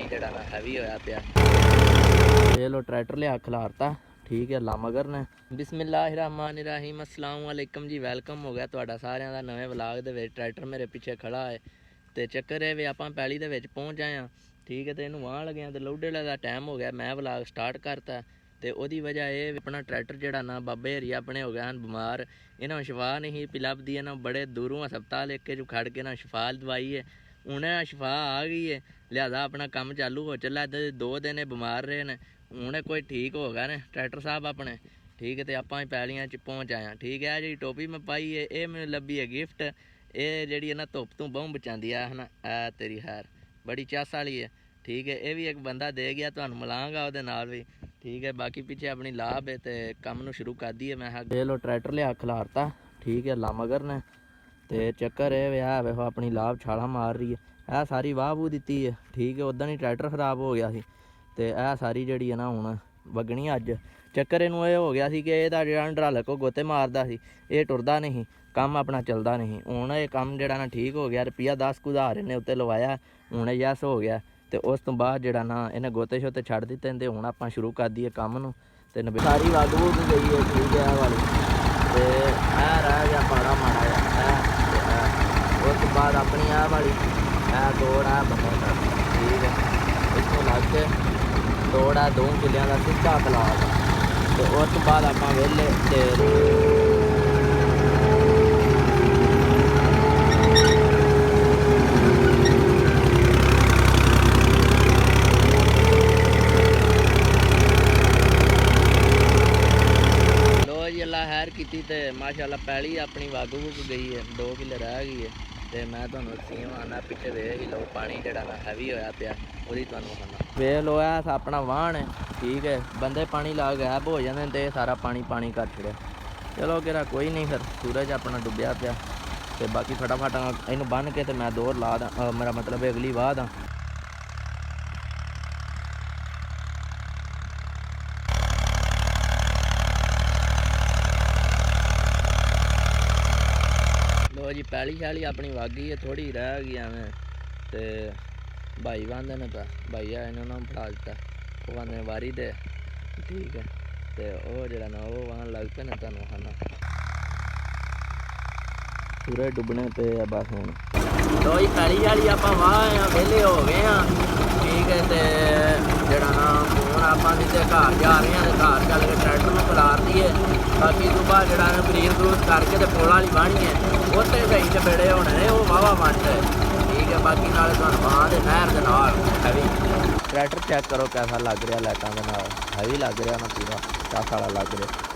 पानी जड़ा ना हैवी होया पिया। ये लो ट्रैक्टर लिया खिलारता, ठीक है अल्लाह मगर ने। बिस्मिल्लाहिर्रहमानिर्रहीम, अस्सलाम वालेकुम जी। वेलकम हो गया तुहाडा सारिਆਂ ਦਾ नवे व्लॉग दे विच। ट्रैक्टर मेरे पिछे खड़ा है तो चक्कर है वे आपां पैली दे विच पहुँच आए हैं, ठीक है। तो इनू वाह लगे तो लोडे का टाइम हो गया, मैं व्लॉग स्टार्ट करता। तो वही वजह ये अपना ट्रैक्टर जड़ा ना बाबे हरी अपने हो गए हैं बीमार, इन्होंने शफा नहीं पी लभदी, इन्होंने बड़े दूरों हस्पताल एक खड़ के ना शफा दवाई है, उन्हें शफा आ गई है, लिहाजा अपना काम चालू हो चला। 2 दिन बीमार रहे ने, उन्हें कोई ठीक हो गया ने ट्रैक्टर साहब अपने, ठीक है। तो आप पैलियां च पहुँच आए हैं, ठीक है। जी टोपी मैं पाई है ये मैंने लभी है गिफ्ट, ये जी ना धुप तू बहु बचाती है ना, तेरी खैर बड़ी चस वाली है, ठीक है। ये भी एक बंदा दे गया, तो मिलांगा वो नाल भी, ठीक है। बाकी पिछे अपनी लाभ है तो कम नू शुरू कर दी है। मैं दे लो ट्रैक्टर लिया खिलारता, ठीक है अल्लाह मगर ने। तो चक्कर है वेखो अपनी लाभ छाला मार रही है, सारी वाह बू दी है, ठीक है। उदा ही ट्रैक्टर खराब हो गया सी, तो यह सारी जी है ना हुण वगनी अज। चक्कर इनू ये हो गया सी कि यदा जो ड्रालक गोते मारदा सी, ये टुरदा नहीं, काम अपना चलता नहीं। हुण ये काम जड़ा ना ठीक हो गया, रुपया 10 कुछ हज़ार इन्हें उत्ते लवाया, हुण यस हो गया। तो उस तो बाद जड़ा ना इन्हें गोते शोते छड़ दिते, तो हुण आपां शुरू कर दिए काम नूं। ते सारी वग वुग गई है, ठीक है वाली। तो रह गया माड़ा माड़ा उस तो बाद अपनी वाली दौड़ है बंदा, ठीक है। इसको लग के दौड़ है 2 किलियां का सीधा क्लास। तो उस तो बाद आपां वेले की तो माशाअल्लाह पैली अपनी वग वुग गई है, 2 किले रह गई है। तो मैं तुहानू सीम आना पिछे वेख ही लो, पानी जड़ा ना हैवी होया पिया, वही तुहानू खाना वेख लो। अपना वाहन है, ठीक है। बंदे पानी ला गैप हो जाते तो सारा पानी पानी कर छड़िया। चलो कि कोई नहीं, फिर सूरज अपना डुबया पिया। तो बाकी फटाफट इनू बन के तो मैं दौड़ ला दा, मेरा मतलब अगली वाह दा। लो जी पैली शैली अपनी वग गई है, थोड़ी रह गई एवं। तो भाई बंद ने पा भाई इन्होंने फड़ा दिता, वो आने वारी दे, ठीक है। तो वह जरा ना वो वहाँ लग पे ना तुहानू खाना सूरज डुबने पे है बस हूँ। लो जी पैली शैली आप वाह वेले हो गए हैं, ठीक है। तो जरा ना हूँ आप घर जा रहे हैं, घर चल के ट्रैक्टर में खिलार दिए। बाकी सुबह जरा ग्रीन ग्रूस करके तो पुल वाली बानी है, उत्ते सही चपेड़े होने ने, वो वाहवा मंड है, ठीक है। बाकी नाले तुहानू वहाँ के नहर के नाल हैवी ट्रैक्टर चेक करो कैसा लग रहा, लाइटां के नाल हैवी लग रहा ना, पूरा 10 वाला लग रहा।